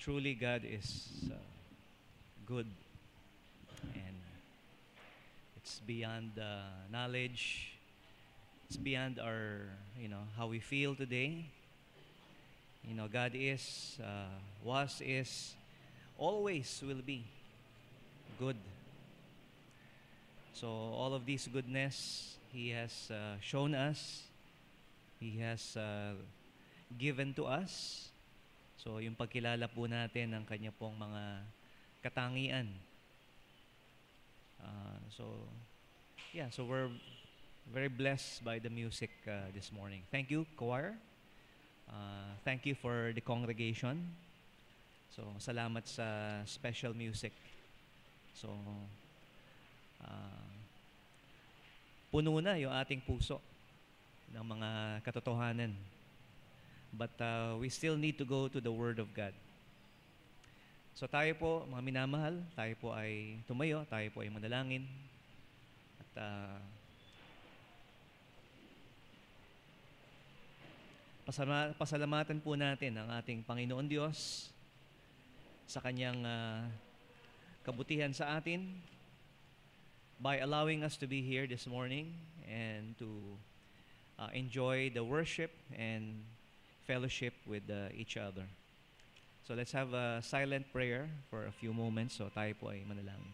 Truly, God is good, and it's beyond knowledge. It's beyond our, how we feel today. God is, was, is, always will be good. So all of this goodness He has shown us. He has given to us. So yung pagkilala po natin ng Kanya pong mga katangian. So we're very blessed by the music this morning. Thank you, choir. Thank you for the congregation. So salamat sa special music. So puno na yung ating puso ng mga katotohanan. But we still need to go to the Word of God. So tayo po, mga minamahal, tayo po ay tumayo, tayo po ay manalangin. At pasalamatan po natin ang ating Panginoon Diyos sa Kanyang kabutihan sa atin by allowing us to be here this morning and to enjoy the worship and fellowship with each other. So let's have a silent prayer for a few moments. So tayo po ay manalangin.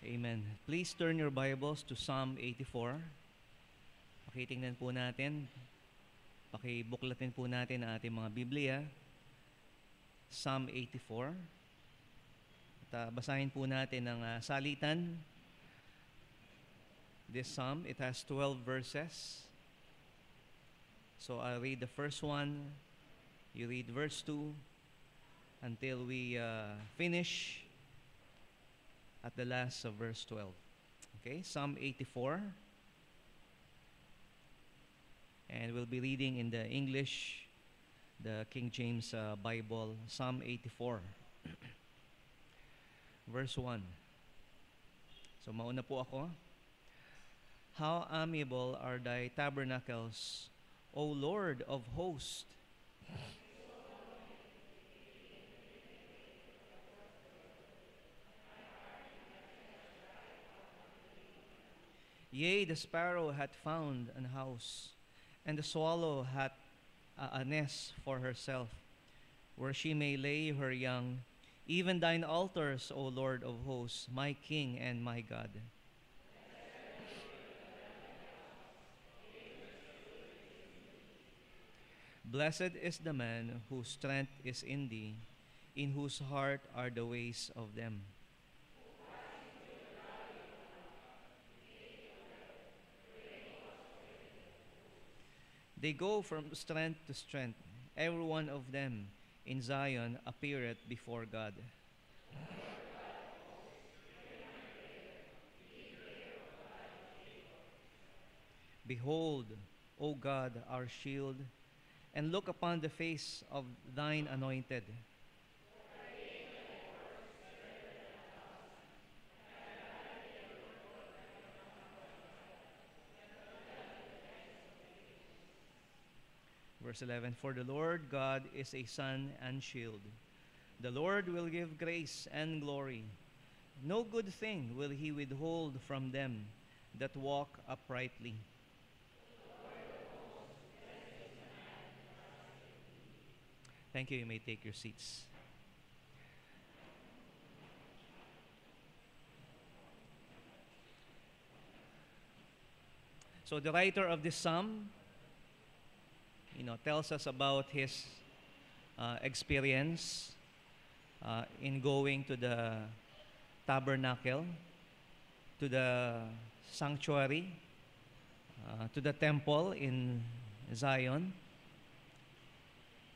Amen. Please turn your Bibles to Psalm 84. Pakitingnan po natin. Pakibuklatin po natin ang ating mga Biblia. Psalm 84. At basahin po natin ang salitan. This psalm, it has 12 verses. So I'll read the first one. You read verse 2 until we finish at the last of verse 12. Okay, Psalm 84. And we'll be reading in the English, the King James Bible, Psalm 84. Verse 1. So mauna po ako. How amiable are thy tabernacles, O Lord of hosts! Yea, the sparrow hath found an house, and the swallow hath a nest for herself, where she may lay her young, even thine altars, O Lord of hosts, my King and my God. Blessed is the man whose strength is in thee, in whose heart are the ways of them. They go from strength to strength. Every one of them in Zion appeareth before God. Behold, O God, our shield, and look upon the face of thine anointed. Verse 11, for the Lord God is a sun and shield. The Lord will give grace and glory. No good thing will he withhold from them that walk uprightly. Thank you. You may take your seats. So the writer of this psalm tells us about his experience in going to the tabernacle, to the sanctuary, to the temple in Zion,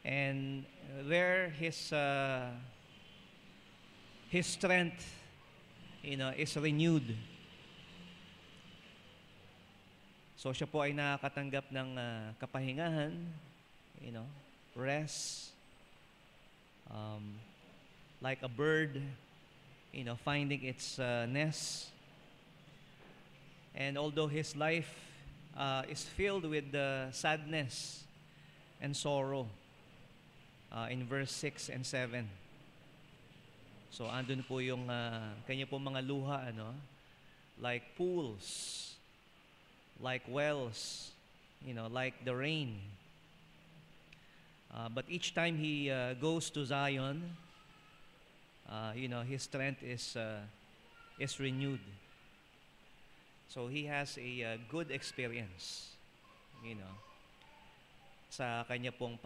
and where his strength, is renewed. So siya po ay nakakatanggap ng kapahingahan, rest, like a bird, finding its nest. And although his life is filled with sadness and sorrow, in verse 6 and 7. So andun po yung kanya po mga luha, like pools, like wells, like the rain. But each time he goes to Zion, his strength is renewed. So he has a good experience, sa kanya pong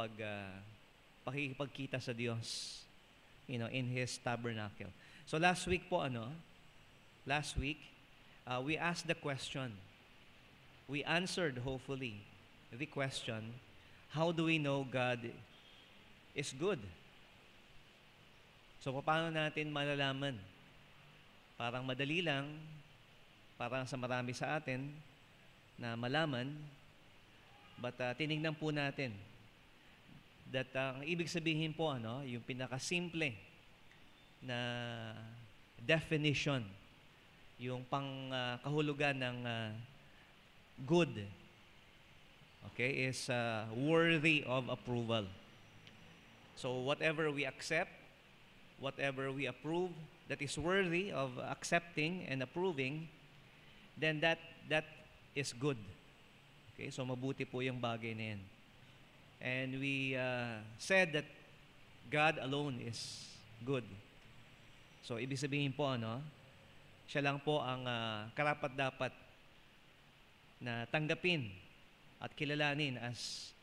pakikipagkita sa Diyos, in his tabernacle. So last week, we asked the question. We answered, hopefully, the question, how do we know God is good? So paano natin malalaman? Parang madali lang, parang sa marami sa atin na malaman, but tinignan po natin that ang ibig sabihin po, yung pinakasimple na definition, yung kahulugan ng good, okay, is worthy of approval. So whatever we accept, whatever we approve, that is worthy of accepting and approving, then that is good. Okay, so mabuti po yung bagay na yan. And we said that God alone is good. So ibig sabihin po, siya lang po ang karapat-dapat na tanggapin at kilalanin as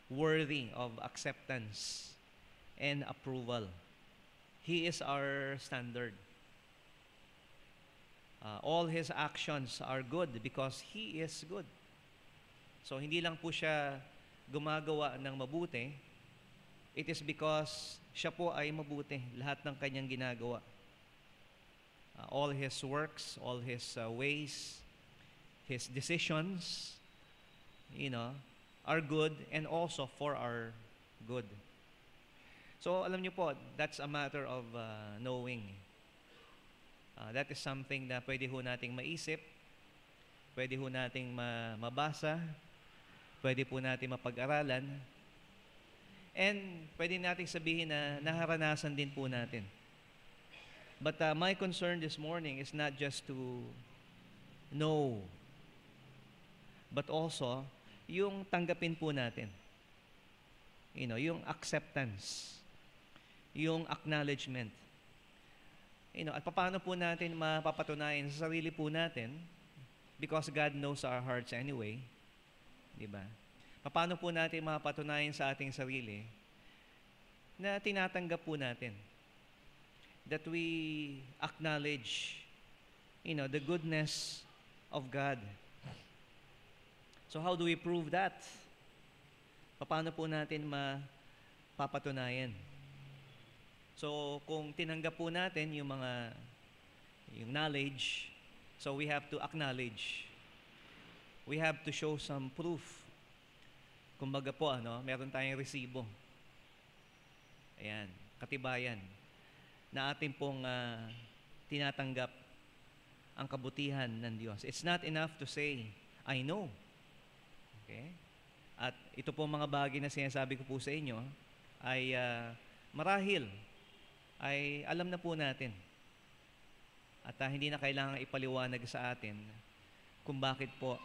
worthy of acceptance and approval. He is our standard. All His actions are good because He is good. So hindi lang po siya gumagawa ng mabuti, it is because siya po ay mabuti, lahat ng kanyang ginagawa. All His works, all His ways, His decisions, are good and also for our good. So alam niyo po, that's a matter of knowing. That is something na pwede ho nating maisip, pwede ho nating mabasa, pwede po natin mapag-aralan, and pwede natin sabihin na naharanasan din po natin. But my concern this morning is not just to know, but also yung tanggapin po natin. Yung acceptance, yung acknowledgement. At paano po natin mapapatunayan sa sarili po natin, because God knows our hearts anyway, diba? Paano po natin mapatunayan sa ating sarili na tinatanggap po natin, that we acknowledge, the goodness of God. So how do we prove that? Paano po natin mapapatunayan? So kung tinanggap po natin yung knowledge, so we have to acknowledge. We have to show some proof. Kumbaga po, meron tayong resibo. Ayan, katibayan na ating pong tinatanggap ang kabutihan ng Diyos. It's not enough to say, I know. Okay? At ito po mga bagay na sinasabi ko po sa inyo ay marahil ay alam na po natin. At hindi na kailangan ipaliwanag sa atin kung bakit po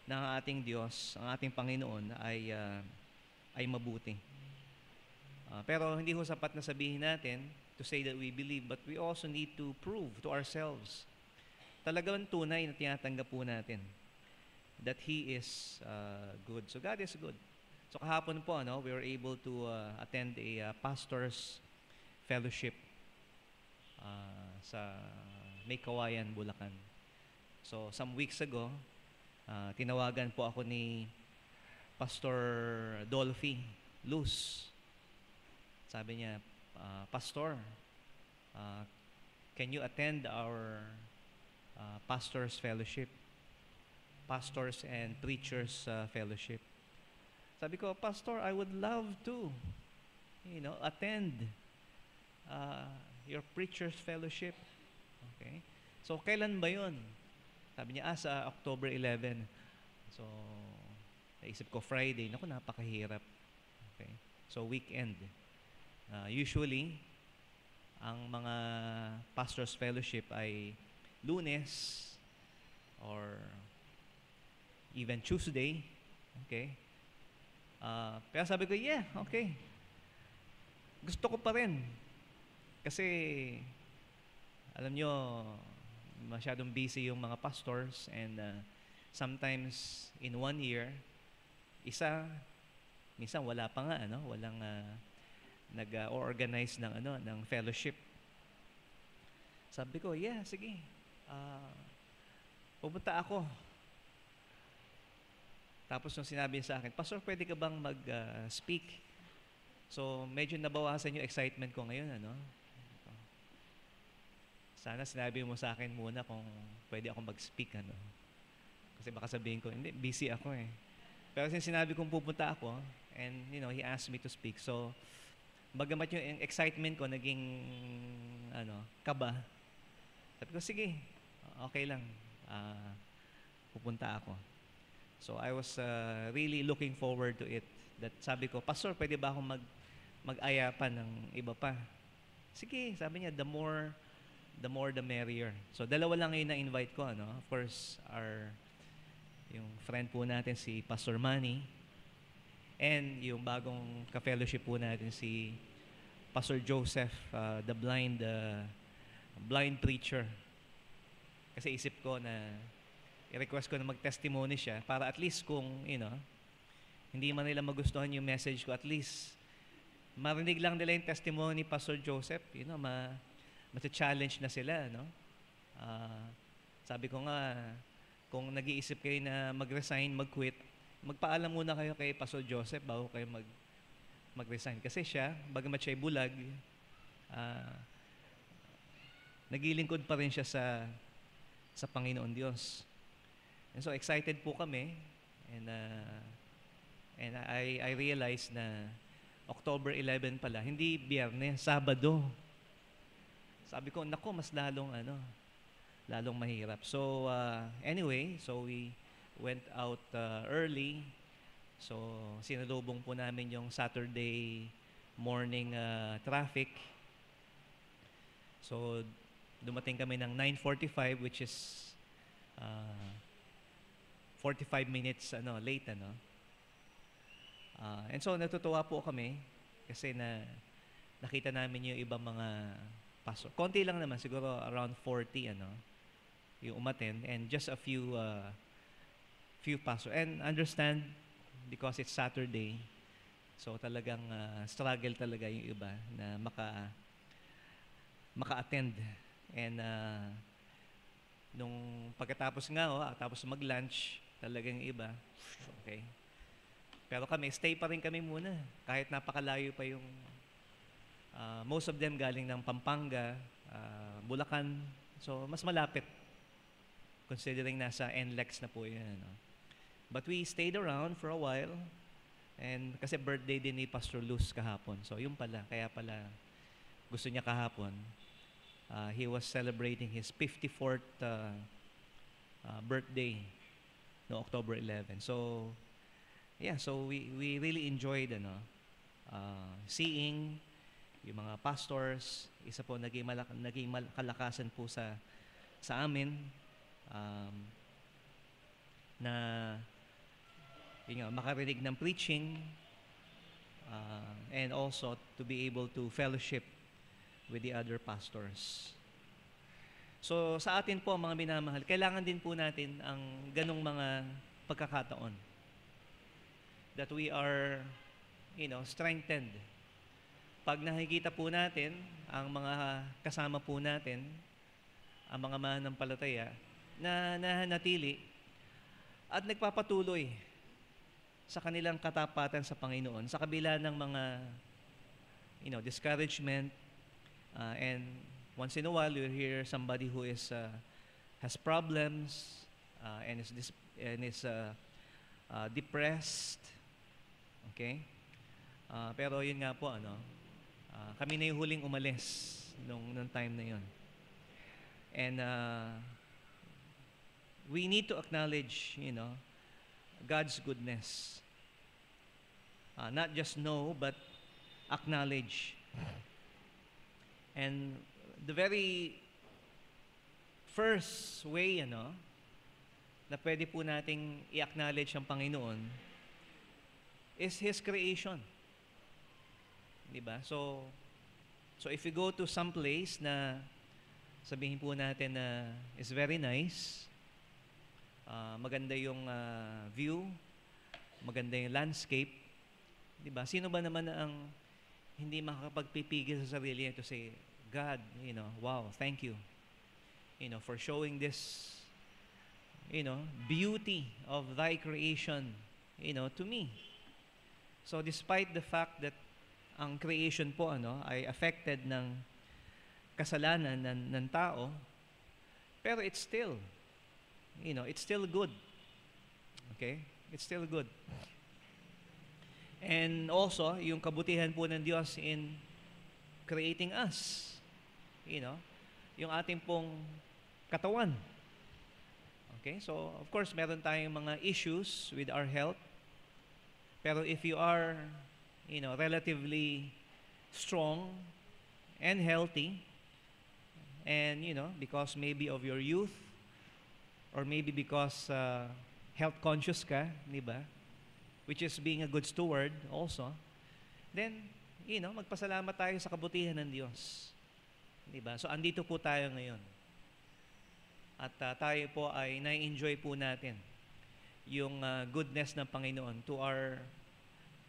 ng ating Diyos, ang ating Panginoon ay mabuti. Pero hindi ho sapat na sabihin natin to say that we believe, but we also need to prove to ourselves talagang tunay na tinatanggap po natin that He is good. So God is good. So kahapon po, we were able to attend a pastor's fellowship sa May Kawayan, Bulacan. So some weeks ago, tinawagan po ako ni Pastor Dolphy Luz. Sabi niya, Pastor, can you attend our pastor's fellowship? Pastors and Preachers Fellowship. Sabi ko, Pastor, I would love to, attend your Preachers Fellowship. Okay? So, kailan ba yun? Sabi niya, sa October 11. So, naisip ko, Friday. Naku, napakahirap. Okay? So, weekend. Usually, ang mga Pastors Fellowship ay Lunes or even Tuesday. Okay? Pero sabi ko, yeah, okay. Gusto ko pa rin. Kasi, alam nyo, masyadong busy yung mga pastors and sometimes in 1 year, minsan wala pa nga, walang nag-organize ng fellowship. Sabi ko, yeah, sige. Pupunta ako. Tapos nung sinabi sa akin, Pastor, pwede ka bang mag-speak? So, medyo nabawasan yung excitement ko ngayon, Sana sinabi mo sa akin muna kung pwede ako mag-speak, Kasi baka sabihin ko, hindi, busy ako eh. Pero since sinabi kong pupunta ako, and, he asked me to speak. So, bagamat yung excitement ko, naging, kaba. Sabi ko, sige, okay lang. Pupunta ako. So, I was really looking forward to it. That sabi ko, Pastor, pwede ba akong mag-aya pa ng iba pa? Sige, sabi niya, the more the merrier. So, dalawa lang ngayon na invite ko, Of course, yung friend po natin, si Pastor Manny, and yung bagong ka-fellowship po natin, si Pastor Joseph, the blind preacher. Kasi isip ko na i-request ko na mag-testimony siya para at least kung, hindi man nila magustuhan yung message ko, at least marinig lang nila yung testimony ni Pastor Joseph, mati-challenge na sila, Sabi ko nga, kung nag-iisip kayo na mag-resign, mag-quit, magpaalam muna kayo kay Pastor Joseph bago kayo mag-resign. Kasi siya, bagamat siya ay bulag, naglilingkod pa rin siya sa Panginoon Diyos. And so excited po kami, and I realized na October 11 pala, hindi Biyernes, Sabado. Sabi ko, nako, mas lalong mahirap. So anyway, so we went out early. So sinalubong po namin yung Saturday morning traffic. So dumating kami ng 9:45, which is 45 minutes late, and so natutuwa po kami kasi nakita namin yung ibang mga pastor. Konti lang naman, siguro around 40 yung umattend, and just a few pastor. And understand, because it's Saturday, so talagang struggle talaga yung iba na maka-attend. And nung pagkatapos nga, tapos mag-lunch, talagang iba, okay. Pero kami, stay pa rin kami muna. Kahit napakalayo pa yung, most of them galing ng Pampanga, Bulacan. So, mas malapit. Considering nasa NLEX na po yun. But we stayed around for a while. And kasi birthday din ni Pastor Luz kahapon. So, yun pala. Kaya pala gusto niya kahapon. He was celebrating his 54th birthday no October 11. So, yeah, so we really enjoyed seeing yung mga pastors. Isa po naging kalakasan po sa amin na makarinig ng preaching and also to be able to fellowship with the other pastors. So sa atin po, mga minamahal, kailangan din po natin ang ganong mga pagkakataon. that we are, strengthened. Pag nakikita po natin ang mga kasama po natin, ang mga mananampalataya, na nananatili at nagpapatuloy sa kanilang katapatan sa Panginoon sa kabila ng mga discouragement, and once in a while you hear somebody who has problems, and is depressed. Okay? Pero yun nga po, kami na yung huling umalis nung time na yun. And we need to acknowledge, God's goodness. Not just know, but acknowledge. And the very first way, na pwede po nating i-acknowledge ang Panginoon is His creation. Diba? So if we go to some place na sabihin po natin na is very nice, maganda yung view, maganda yung landscape, diba? Sino ba naman ang hindi makakapagpipigil sa sarili niya to say, God, wow, thank you, for showing this, beauty of Thy creation, to me. So despite the fact that ang creation po ay affected ng kasalanan ng tao, pero it's still good. Okay? It's still good. And also, yung kabutihan po ng Diyos in creating us. Yung ating pong katawan. Okay? So, of course, meron tayong mga issues with our health. Pero if you are, relatively strong and healthy, and, because maybe of your youth, or maybe because health conscious ka, di ba? Which is being a good steward also, then, magpasalamat tayo sa kabutihan ng Diyos. Di ba? So, andito po tayo ngayon. At tayo po ay na-enjoy po natin yung goodness ng Panginoon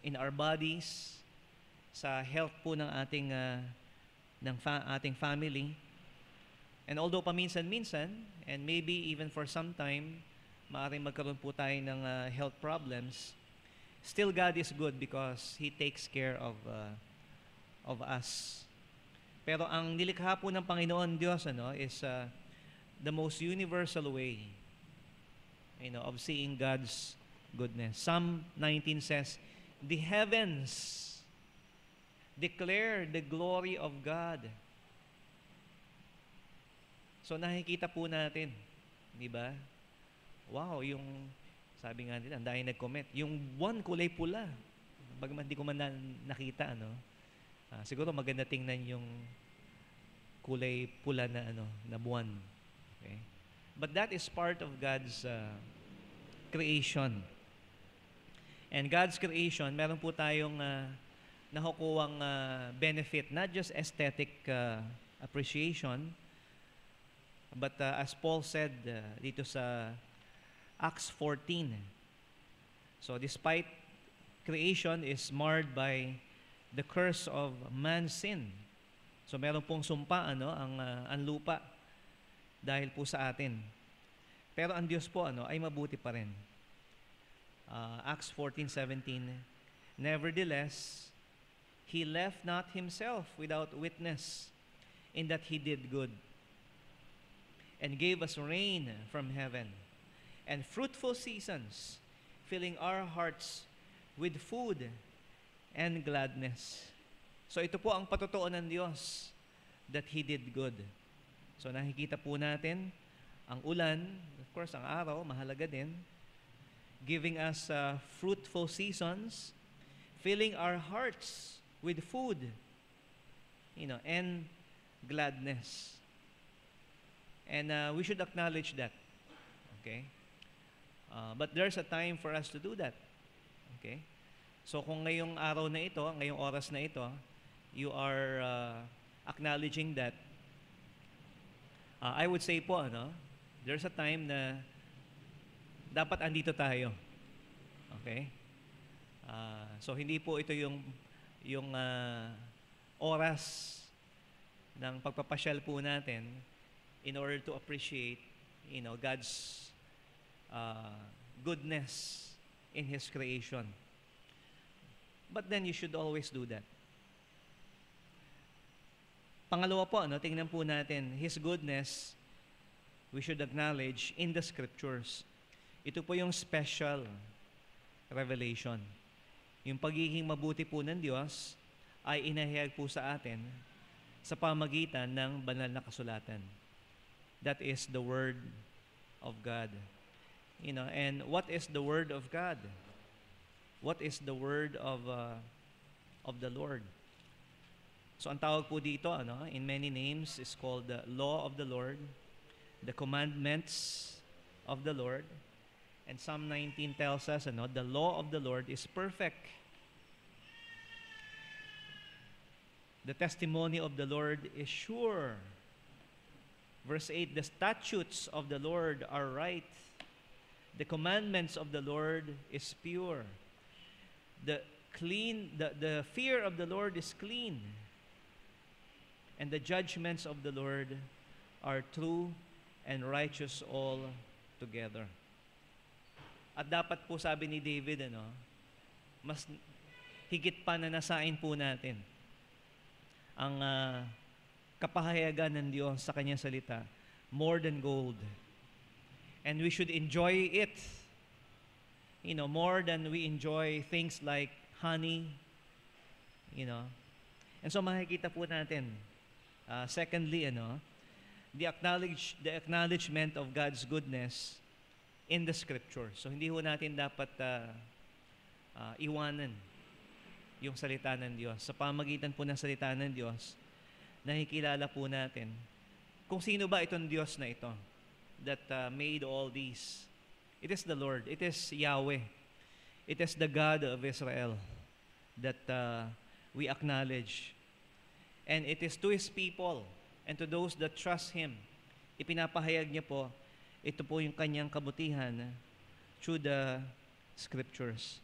in our bodies, sa health po ng ating ating family. And although paminsan-minsan, and maybe even for some time, maaaring magkaroon po tayo ng health problems, still God is good because He takes care of us. Pero ang nilikha po ng Panginoon Diyos is the most universal way of seeing God's goodness. Psalm 19 says, "The heavens declare the glory of God." So nakikita po natin, di ba? Wow, yung sabi nga nila, ang dahil nag-comment, yung buwan kulay pula. Bagaman di ko man nakita, siguro maganda tingnan yung kulay pula na buwan. Okay? But that is part of God's creation. And God's creation, meron po tayong nakukuhang benefit, not just aesthetic appreciation, but as Paul said dito sa Acts 14, so despite creation is marred by the curse of man's sin, so meron pong sumpa ang lupa dahil po sa atin. Pero ang Diyos po ay mabuti pa rin. Acts 14:17, "Nevertheless, He left not Himself without witness, in that He did good, and gave us rain from heaven, and fruitful seasons, filling our hearts with food and gladness." So ito po ang patotoo ng Diyos, that He did good. So nakikita po natin ang ulan, of course ang araw, mahalaga din, giving us fruitful seasons, filling our hearts with food, and gladness. And we should acknowledge that. Okay? But there's a time for us to do that. Okay? So kung ngayong araw na ito, ngayong oras na ito, you are acknowledging that, I would say po, there's a time na dapat andito tayo. Okay? So hindi po ito yung oras ng pagpapasyal po natin in order to appreciate, God's goodness in His creation. But then you should always do that. Pangalawa po, tingnan po natin, His goodness, we should acknowledge in the Scriptures. Ito po yung special revelation. Yung pagiging mabuti po ng Diyos ay inahayag po sa atin sa pamagitan ng banal na kasulatan. That is the Word of God. And what is the Word of God? What is the Word of the Lord? So ang tawag po dito, in many names, is called the law of the Lord, the commandments of the Lord. And Psalm 19 tells us, the law of the Lord is perfect. The testimony of the Lord is sure. Verse 8, the statutes of the Lord are right. The commandments of the Lord is pure. The fear of the Lord is clean. And the judgments of the Lord are true and righteous all together. At dapat po, sabi ni David, mas higit pa na nasain po natin ang kapahayagan ng Diyos sa Kanyang salita, more than gold. And we should enjoy it, more than we enjoy things like honey, And so makikita po natin, secondly, the acknowledgement of God's goodness in the Scripture. So hindi ho natin dapat iwanan yung salita ng Diyos. Sa pamagitan po ng salita ng Diyos, nakikilala po natin kung sino ba itong Diyos na ito that made all these. It is the Lord. It is Yahweh. It is the God of Israel that we acknowledge. And it is to His people and to those that trust Him, ipinapahayag niya po, ito po yung Kanyang kabutihan through the Scriptures.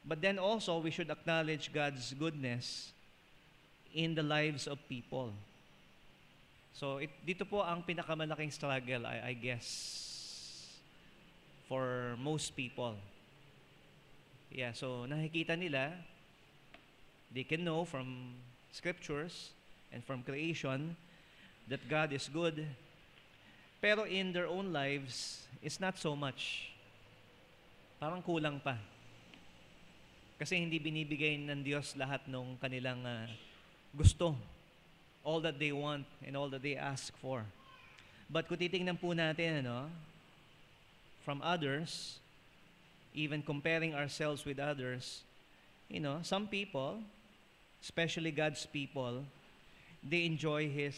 But then also, we should acknowledge God's goodness in the lives of people. So, dito po ang pinakamalaking struggle, I guess, for most people. Yeah, so nakikita nila, they can know from Scriptures and from creation that God is good, pero in their own lives, it's not so much. Parang kulang pa. Kasi hindi binibigay ng Diyos lahat ng kanilang gusto, all that they want and all that they ask for. But kung titingnan po natin, from others, even comparing ourselves with others, some people, especially God's people, they enjoy His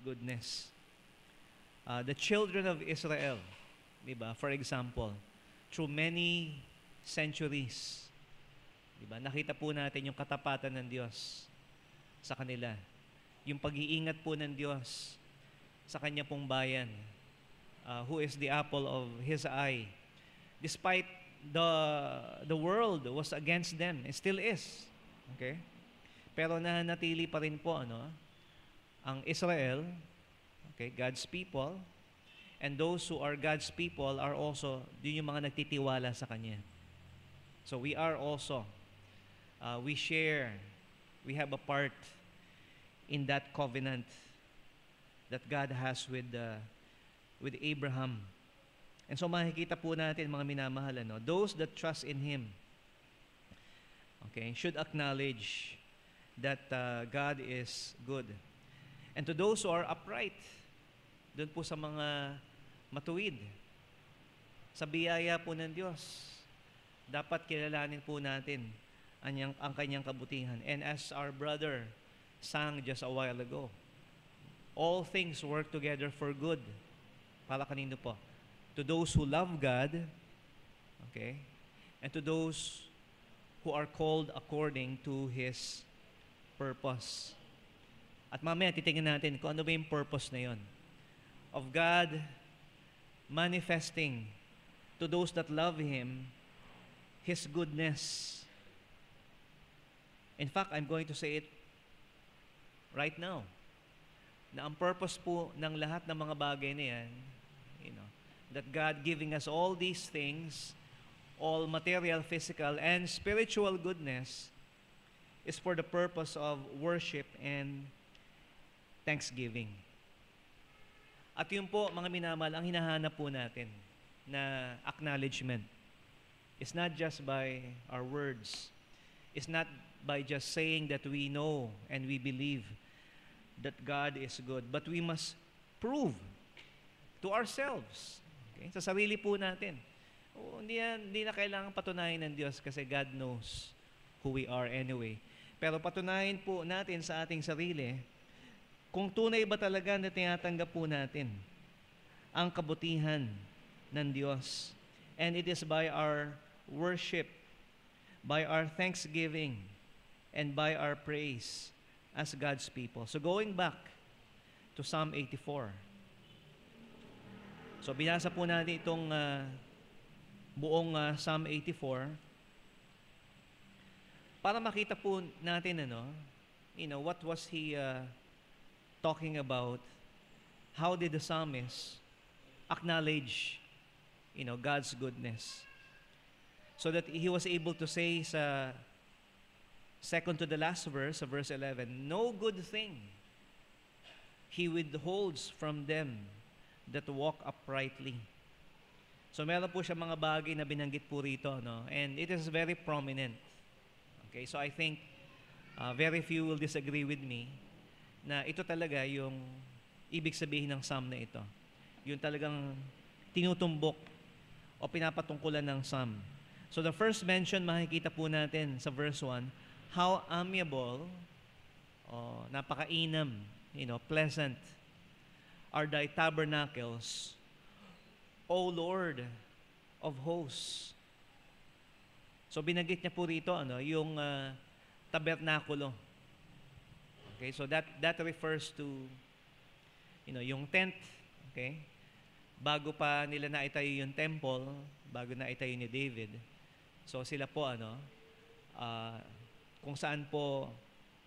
goodness. The children of Israel, diba? For example, through many centuries, diba? Nakita po natin yung katapatan ng Diyos sa kanila. Yung pag-iingat po ng Diyos sa Kanya pong bayan, who is the apple of His eye. Despite the world was against them, it still is. Okay? Pero nanatili pa rin po ang Israel, okay, God's people, and those who are God's people are also yun yung mga nagtitiwala sa Kanya. So we are also, we share, we have a part in that covenant that God has with Abraham. And so makikita po natin, mga minamahal, those that trust in Him, okay, should acknowledge that God is good. And to those who are upright, doon po sa mga matuwid, sa biyaya po ng Diyos, dapat kilalanin po natin ang Kanyang kabutihan. And as our brother sang just a while ago, all things work together for good. Para kanino po? To those who love God, okay, and to those who are called according to His purpose. At mamaya titingnan natin kung ano ba yung purpose na yon of God manifesting to those that love Him His goodness In fact, I'm going to say it right now, na ang purpose po ng lahat ng mga bagay na yan, that God giving us all these things, all material, physical, and spiritual goodness, is for the purpose of worship and thanksgiving. At yun po, mga minamahal, ang hinahanap po natin na acknowledgement. It's not just by our words. It's not by just saying that we know and we believe that God is good, but we must prove to ourselves, okay, sa sarili po natin. Hindi na kailangan patunayan ng Diyos kasi God knows who we are anyway. Pero patunayan po natin sa ating sarili kung tunay ba talaga na tinatanggap po natin ang kabutihan ng Diyos. And it is by our worship, by our thanksgiving, and by our praise as God's people. So going back to Psalm 84. So binasa po natin itong buong Psalm 84 para makita po natin what was he talking about, how did the psalmist acknowledge God's goodness, so that he was able to say sa second to the last verse, verse 11, no good thing he withholds from them that walk uprightly. So meron po siya mga bagay na binanggit po rito, and it is very prominent. Okay, so I think very few will disagree with me na ito talaga yung ibig sabihin ng psalm na ito. Yung talagang tinutumbok o pinapatungkulan ng psalm. So the first mention makikita po natin sa verse 1, how amiable, napakainam, pleasant are thy tabernacles, O Lord of hosts. So binanggit niya po rito yung tabernakulo. Okay, so that refers to yung tent, okay? Bago pa nila naitayo yung temple, bago naitayo ni David. So sila po kung saan po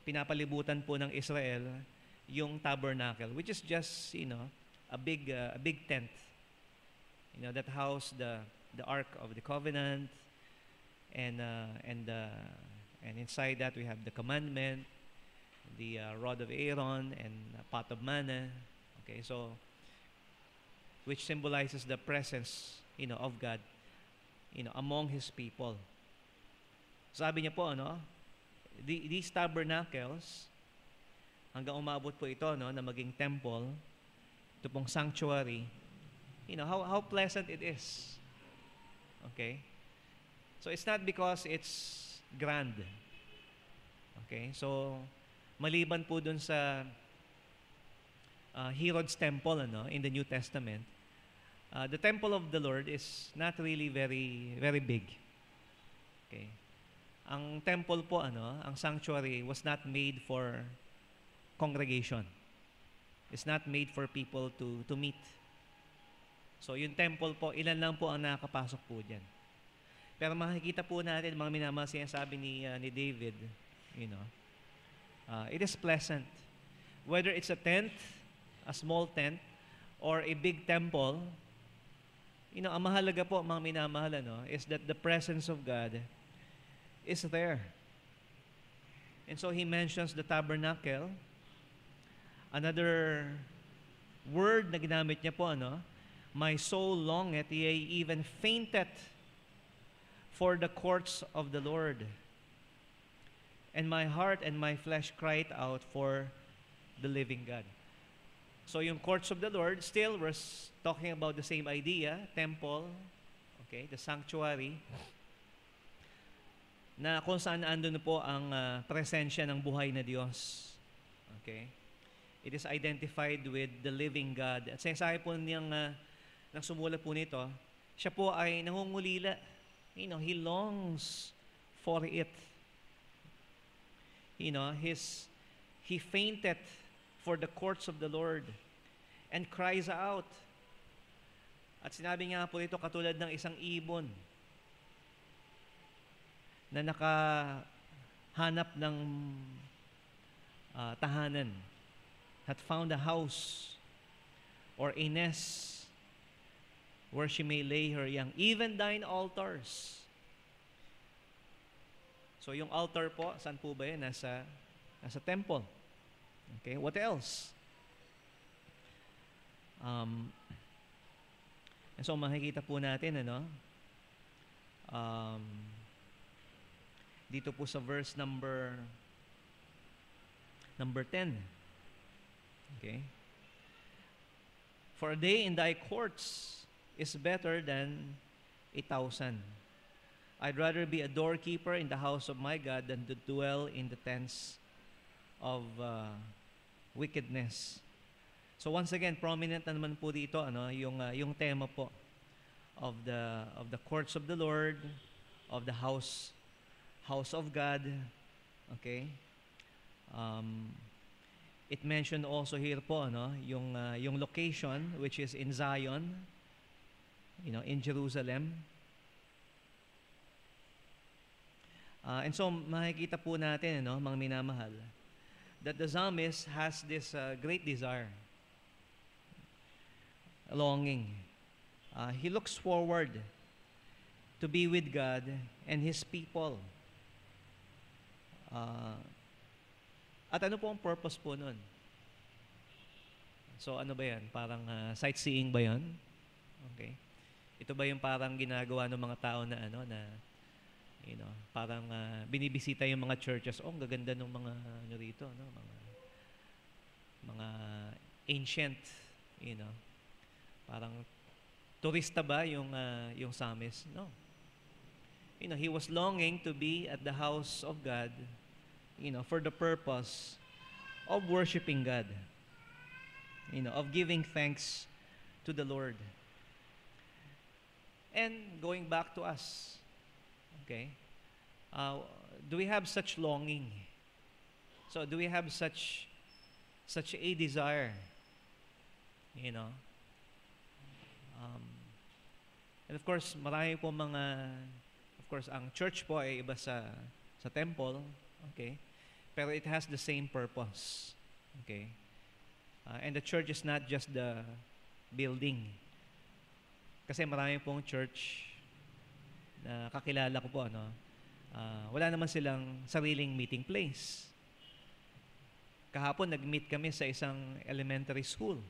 pinapalibutan po ng Israel yung tabernacle, which is just a big tent that housed the Ark of the Covenant, and inside that we have the commandment, the rod of Aaron, and a pot of manna. Okay, so which symbolizes the presence of God among His people. Sabi niya po these tabernacles, hanggang umabot po ito na maging temple, ito pong sanctuary, how pleasant it is. Okay? So it's not because it's grand. Okay? So maliban po dun sa Herod's temple in the New Testament, the temple of the Lord is not really very very big. Okay? Ang temple po ang sanctuary was not made for congregation. It's not made for people to meet. So yung temple po, ilan lang po ang nakakapasok po diyan. Pero makikita po natin mga minamahal, sinasabi ni David, it is pleasant. Whether it's a tent, a small tent, or a big temple, ang mahalaga po mga minamahal is that the presence of God is there. And so he mentions the tabernacle. Another word na ginamit niya po my soul longeth, yea, even fainteth for the courts of the Lord. And my heart and my flesh cried out for the living God. So yung courts of the Lord, still we're talking about the same idea, temple, okay, the sanctuary, na kung saan andun po ang presensya ng buhay na Diyos. Okay? It is identified with the living God. At sinasabi po niyang nang sumulat po nito, siya po ay nangungulila. He longs for it. He fainted for the courts of the Lord and cries out. At sinabi nga po ito katulad ng isang ibon na nakahanda hanap ng tahanan, had found a house or a nest where she may lay her young, even thine altars. So yung altar po, saan po ba yan? Nasa temple. Okay, what else? And so makikita po natin, dito po sa verse number 10. Okay? For a day in thy courts is better than 1,000. I'd rather be a doorkeeper in the house of my God than to dwell in the tents of wickedness. So once again, prominent na naman po dito yung tema po of the courts of the Lord, of the house of God. Okay? It mentioned also here po yung location, which is in Zion, in Jerusalem. And so makikita po natin, mga minamahal, that the psalmist has this great desire, a longing. He looks forward to be with God and His people. At ano po ang purpose po nun? So ano ba yan? Parang sightseeing ba yan? Okay. Ito ba yung parang ginagawa ng mga tao na parang binibisita yung mga churches. Oh, ang gaganda ng mga rito, mga ancient, parang turista ba yung psalmist? No. He was longing to be at the house of God, for the purpose of worshiping God, of giving thanks to the Lord. And going back to us, okay, do we have such longing? So do we have such a desire? And of course, marami po of course, ang church po ay iba sa temple, okay? Pero it has the same purpose, okay? And the church is not just the building. Kasi marami pong church na kakilala ko po, wala naman silang sariling meeting place. Kahapon, nag-meet kami sa isang elementary school.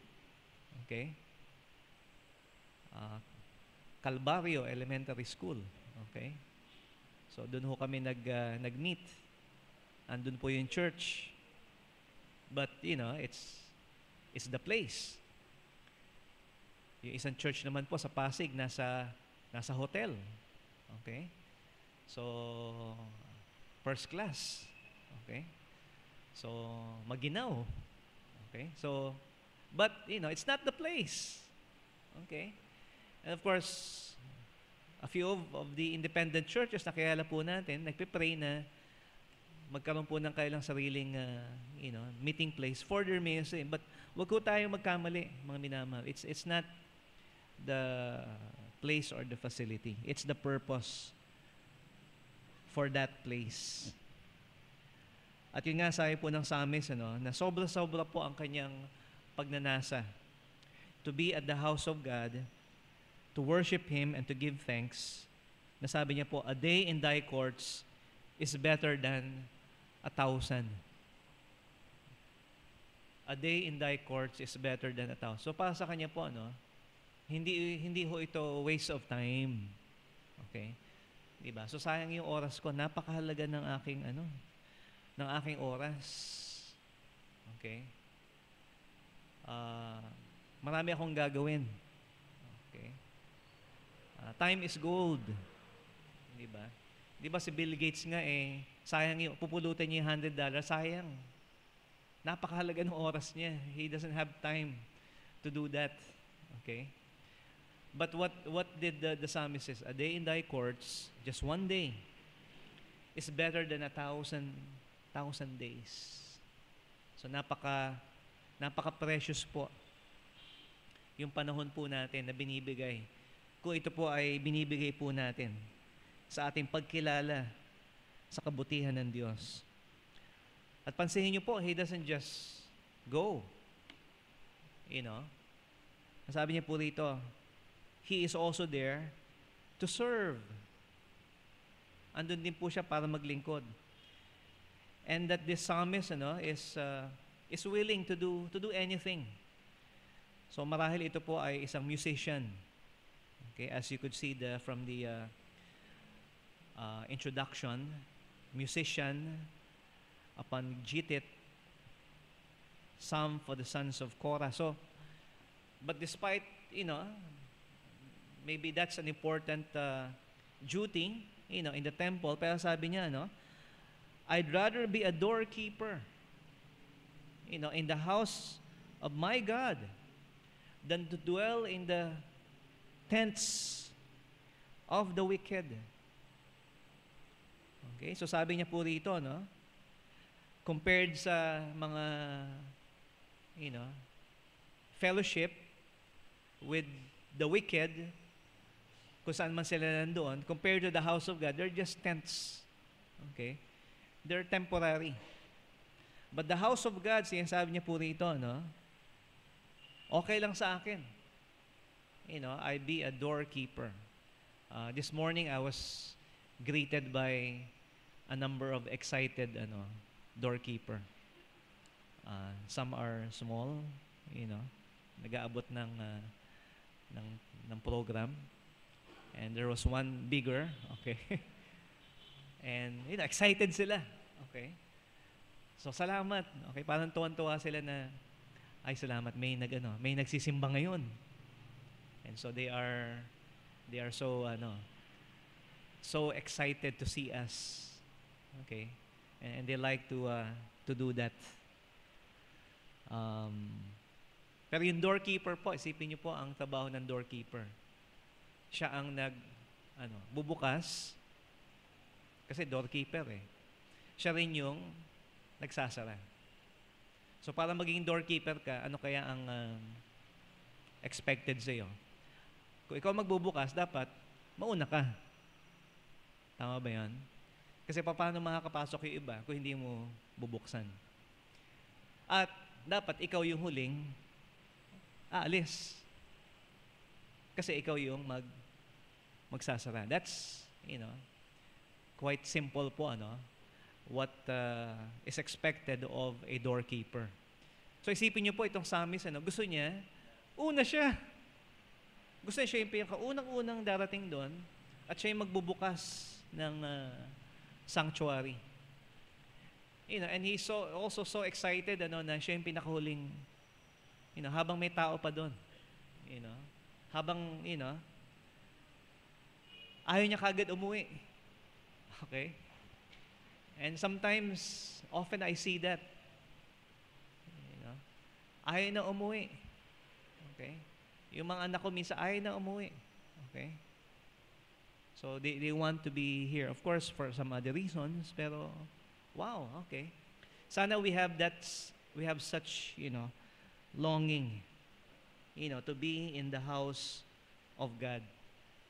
Okay? Calvario Elementary School. Okay? So, doon ho kami nag-meet. Andun po yung church. But, it's the place. Yung isang church naman po sa Pasig, nasa hotel. Okay? So, first class. Okay? So, maginaw. Okay? So, but, it's not the place. Okay? And of course, a few of the independent churches na kilala po natin, nagpipray na magkaroon po ng kailang sariling, meeting place for their ministry. But, wag ko tayong magkamali, mga minamahal. It's not the place or the facility. It's the purpose for that place. At yun nga, sabi po ng psalmist, na sobra-sobra po ang kanyang pagnanasa to be at the house of God, to worship Him and to give thanks. Nasabi niya po, a day in thy courts is better than 1,000. A day in thy courts is better than 1,000. So para sa kanya po, hindi ho ito waste of time. Okay? Diba? So sayang yung oras ko, napakahalaga ng aking oras. Okay? Marami akong gagawin. Okay? Time is gold. Diba? Diba si Bill Gates nga sayang yung, pupulutan niya yung $100, sayang. Napakahalaga ng oras niya. He doesn't have time to do that. Okay? But what did the psalmist says? A day in thy courts, just one day, is better than 1,000 days. So napaka-precious po yung panahon po natin na binibigay. Kung ito po ay binibigay po natin sa ating pagkilala sa kabutihan ng Diyos. At pansinin niyo po, He doesn't just go. You know, sabi niya po rito, He is also there to serve. Andun din po siya para maglingkod. And that this psalmist is willing to do anything. So marahil ito po ay isang musician. Okay, as you could see from the introduction, musician upon Gitit, psalm for the sons of Korah. So, but despite, maybe that's an important duty, in the temple, pero sabi niya, I'd rather be a doorkeeper, in the house of my God than to dwell in the tents of the wicked. Okay, so sabi niya po rito, compared sa mga, fellowship with the wicked, kung saan man sila nandoon, compared to the house of God, they're just tents. Okay? They're temporary. But the house of God, sinasabi niya po rito, okay lang sa akin. I'd be a doorkeeper. This morning, I was greeted by a number of excited doorkeeper. Some are small, nag-aabot ng program. And there was one bigger, okay? And excited sila, okay? So salamat, okay? Parang tuwan-tuwa sila na, ay salamat, may nagsisimba ngayon. And so they are so excited to see us, okay? And they like to do that. Pero yung doorkeeper po, isipin niyo po ang trabaho ng doorkeeper. Siya ang bubukas, kasi doorkeeper Siya rin yung nagsasara. So para maging doorkeeper ka, ano kaya ang expected sa'yo? Kung ikaw magbubukas, dapat mauna ka. Tama ba yan? Kasi paano makakapasok yung iba kung hindi mo bubuksan? At dapat ikaw yung huling aalis. Kasi ikaw yung magsasara. That's, quite simple po, what is expected of a doorkeeper. So isipin niyo po itong psalmist, gusto niya, una siya. Gusto niya siya yung pinakaunang-unang darating doon at siya yung magbubukas ng sanctuary. And he's also so excited na siya yung pinakahuling, habang may tao pa doon. Habang, ayaw niya kagad umuwi. Okay? And sometimes, often I see that. Ayaw na umuwi. Okay? Yung mga anak ko minsan, ayaw na umuwi. Okay? So, they want to be here. Of course, for some other reasons, pero, wow, okay. Sana we have such, longing, to be in the house of God,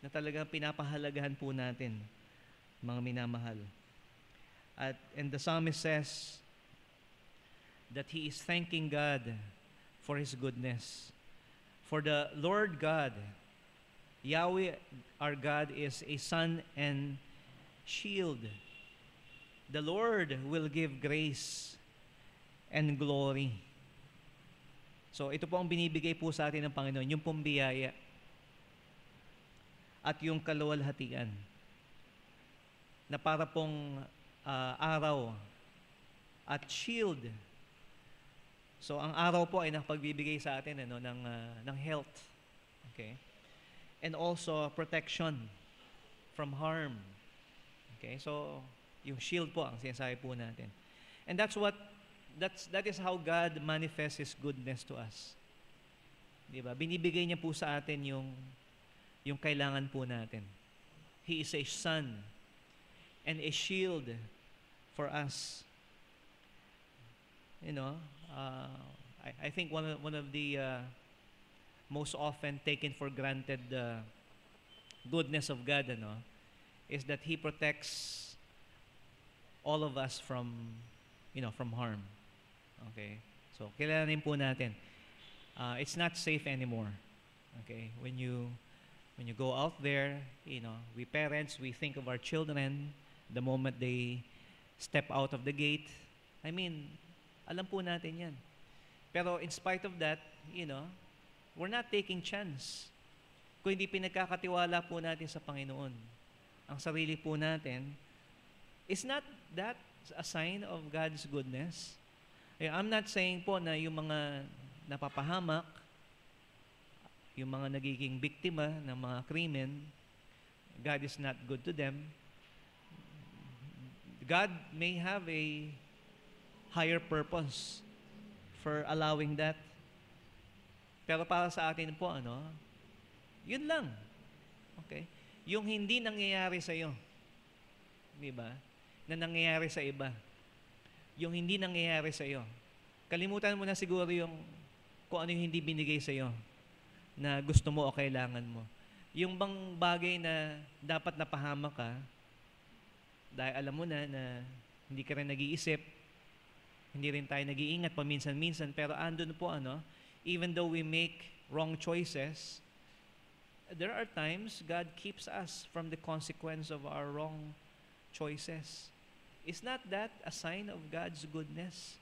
na talagang pinapahalagahan po natin, mga minamahal. And the psalmist says that he is thanking God for His goodness. For the Lord God, Yahweh, our God, is a sun and shield. The Lord will give grace and glory. So ito po ang binibigay po sa atin ng Panginoon, yung pong biyaya at yung kaluwalhatian na para pong araw at shield. So ang araw po ay nakapagbibigay sa atin ng health. Okay? And also protection from harm. Okay? So yung shield po ang sinasabi po natin. And that is how God manifests His goodness to us. Diba? Binibigay niya po sa atin yung kailangan po natin. He is a sun and a shield for us. I think one of the most often taken for granted goodness of God is that He protects all of us from, from harm. Okay? So, kilalanin po natin. It's not safe anymore. Okay? When you go out there, we parents, we think of our children the moment they step out of the gate. I mean, alam po natin yan. Pero in spite of that, we're not taking chance. Kung hindi pinagkakatiwala po natin sa Panginoon, ang sarili po natin, is not that a sign of God's goodness? I'm not saying po na yung mga napapahamak, yung mga nagiging biktima ng mga krimen, God is not good to them. God may have a higher purpose for allowing that. Pero para sa atin po, yun lang. Okay? Yung hindi nangyayari sa iyo, di ba? Na nangyayari sa iba. Yung hindi nangyayari sa iyo. Kalimutan mo na siguro yung kung ano yung hindi binigay sa iyo na gusto mo o kailangan mo. Yung bang bagay na dapat napahamak ka dahil alam mo na hindi ka rin nag-iisip, hindi rin tayo nag-iingat paminsan-minsan, pero andun po even though we make wrong choices, there are times God keeps us from the consequence of our wrong choices. Is not that a sign of God's goodness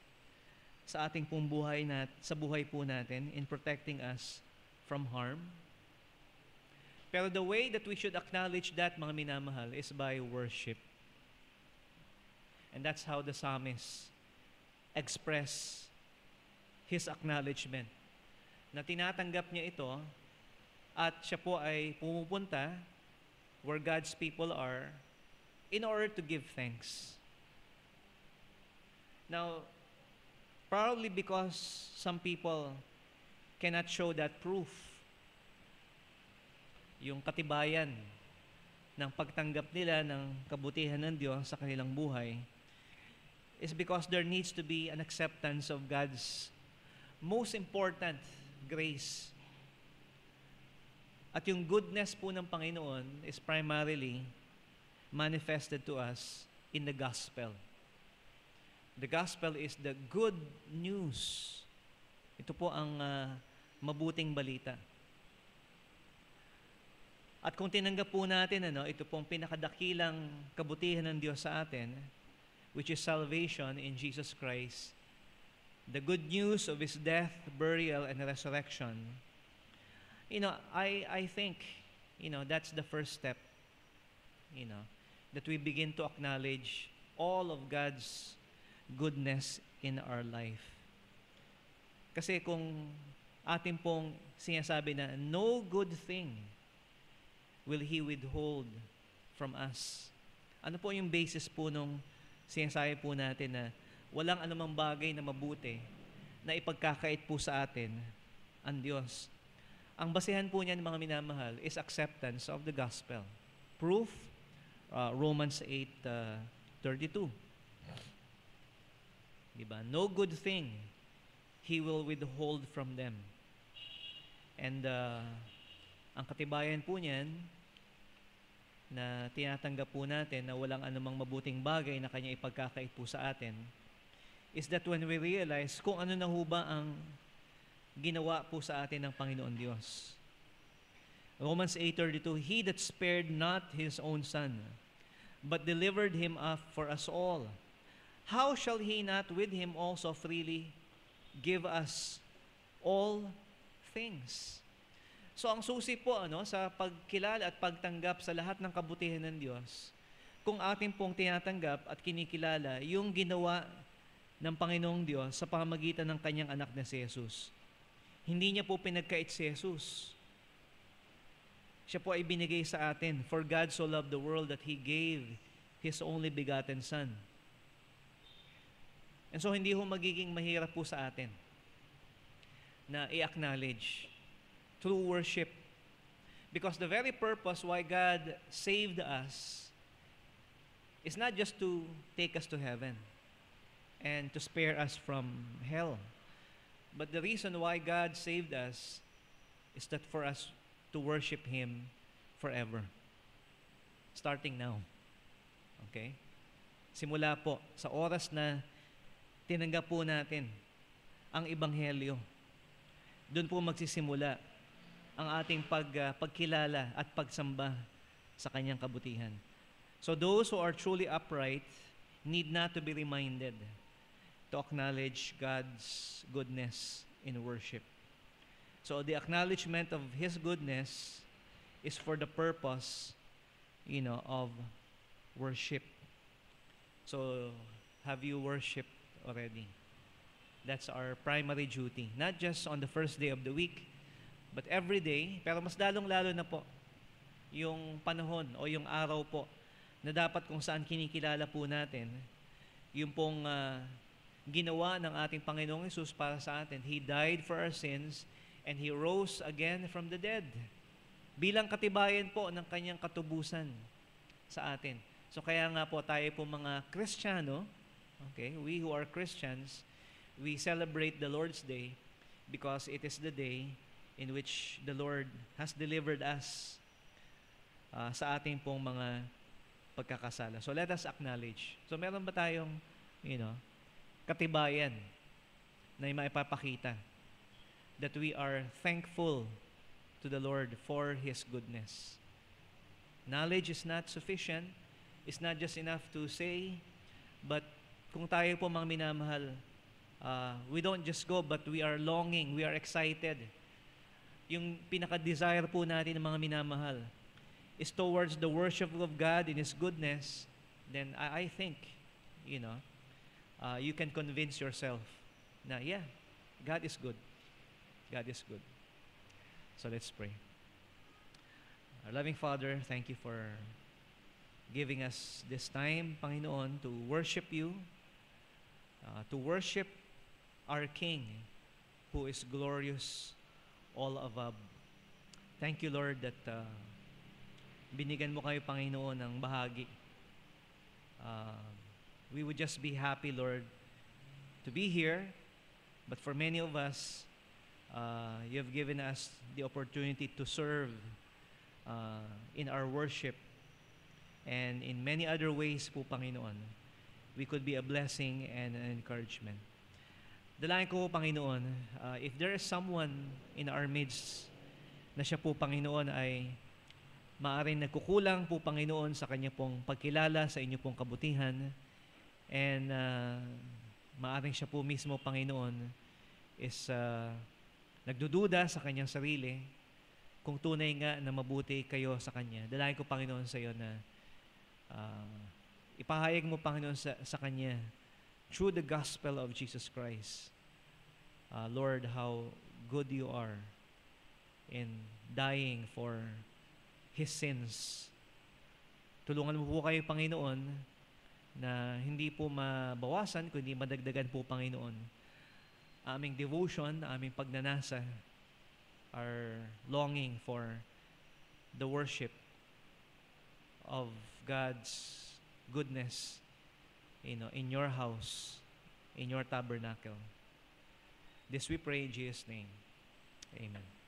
sa ating pong buhay sa buhay po natin in protecting us from harm? Pero the way that we should acknowledge that, mga minamahal, is by worship. And that's how the psalmist express his acknowledgement. Na tinatanggap niya ito at siya po ay pumupunta where God's people are in order to give thanks. Now, probably because some people cannot show that proof, yung katibayan ng pagtanggap nila ng kabutihan ng Diyos sa kanilang buhay, is because there needs to be an acceptance of God's most important grace. At yung goodness po ng Panginoon is primarily manifested to us in the gospel. The gospel is the good news. Ito po ang mabuting balita. At kung tinanggap po natin, ito pong pinakadakilang kabutihan ng Diyos sa atin, which is salvation in Jesus Christ, the good news of His death, burial, and resurrection, I think, that's the first step, that we begin to acknowledge all of God's goodness in our life. Kasi kung atin pong sinasabi na no good thing will He withhold from us, ano po yung basis po nung sinasabi po natin na walang anumang bagay na mabuti na ipagkakait po sa atin ang Diyos? Ang basehan po niyan, mga minamahal, is acceptance of the gospel. Proof, Romans 8:32. Diba? No good thing He will withhold from them. And ang katibayan po niyan na tinatanggap po natin na walang anumang mabuting bagay na Kanya ipagkakait po sa atin is that when we realize kung ano na ho ba ang ginawa po sa atin ng Panginoon Diyos. Romans 8:32, He that spared not His own Son, but delivered Him up for us all, how shall He not with Him also freely give us all things? So ang susi po sa pagkilala at pagtanggap sa lahat ng kabutihan ng Diyos, kung atin pong tinatanggap at kinikilala yung ginawa ng Panginoong Diyos sa pamamagitan ng Kanyang anak na si Jesus. Hindi niya po pinagkait si Jesus. Siya po ay binigay sa atin. For God so loved the world that He gave His only begotten Son. And so hindi ho magiging mahirap po sa atin na i-acknowledge through worship. Because the very purpose why God saved us is not just to take us to heaven and to spare us from hell. But the reason why God saved us is that for us to worship Him forever. Starting now. Okay? simula po sa oras na tinanggap po natin ang Ebanghelyo. Doon po magsisimula ang ating pagkilala at pagsamba sa kanyang kabutihan. So those who are truly upright need not to be reminded to acknowledge God's goodness in worship. So the acknowledgement of His goodness is for the purpose, of worship. So have you worshiped already? That's our primary duty. Not just on the first day of the week, but every day. Pero mas lalong-lalo na po yung panahon o yung araw po na dapat kung saan kinikilala po natin yung pong ginawa ng ating Panginoong Hesus para sa atin. He died for our sins and He rose again from the dead. Bilang katibayan po ng kanyang katubusan sa atin. So kaya nga po tayo po mga Kristiyano, okay, we who are Christians, we celebrate the Lord's Day because it is the day in which the Lord has delivered us sa ating pong mga pagkakasala. So let us acknowledge. So meron ba tayong, katibayan na maipapakita that we are thankful to the Lord for His goodness. Knowledge is not sufficient. It's not just enough to say, but kung tayo po mga minamahal, we don't just go, but we are longing, we are excited. Yung pinaka-desire po natin ng mga minamahal is towards the worship of God in His goodness, then I think, you can convince yourself na, yeah, God is good. God is good. So let's pray. Our loving Father, thank you for giving us this time, Panginoon, to worship you, to worship our King who is glorious all above. Thank you, Lord, that binigyan mo kayo, Panginoon, ng bahagi. We would just be happy, Lord, to be here. But for many of us, you have given us the opportunity to serve in our worship. And in many other ways po, Panginoon, we could be a blessing and an encouragement. Dalangin ko, Panginoon, if there is someone in our midst na siya po, Panginoon, ay maaaring nagkukulang po, Panginoon, sa kanya pong pagkilala sa inyo pong kabutihan, and maaaring siya po mismo, Panginoon, is nagdududa sa kanyang sarili kung tunay nga na mabuti kayo sa kanya. Dalangin ko, Panginoon, sa iyo na ipahayag mo, Panginoon, sa kanya through the gospel of Jesus Christ, Lord, how good you are in dying for His sins. Tulungan mo po kayo, Panginoon, na hindi po mabawasan, kundi madagdagan po, Panginoon, aming devotion, aming pagnanasa, our longing for the worship of God's goodness, in your house, in your tabernacle. This we pray in Jesus' name. Amen.